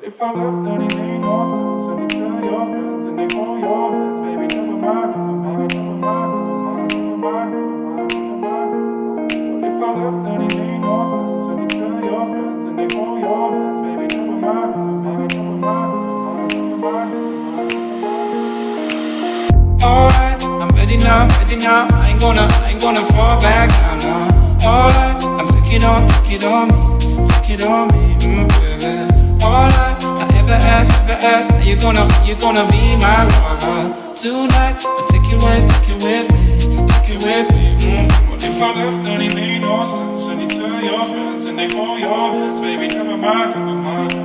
If I left, then it ain't no sense. And you tell your friends and they hold your hands. Baby, never mind, never mind, never mind, never mind, never mind, never mind, never mind. But if I left, then it ain't no sense. And you tell your friends and they hold your hands. Baby, never mind, never mind, never mind, never mind, never mind, never mind. Alright, I'm ready now, ready now. I ain't gonna fall back down now. Alright, I'm take it on me, baby. All I ever ask, are you gonna be my lover tonight? I'll take it with me. What if I left, then it made no sense? And you tell your friends and they hold your hands, baby, never mind, never mind.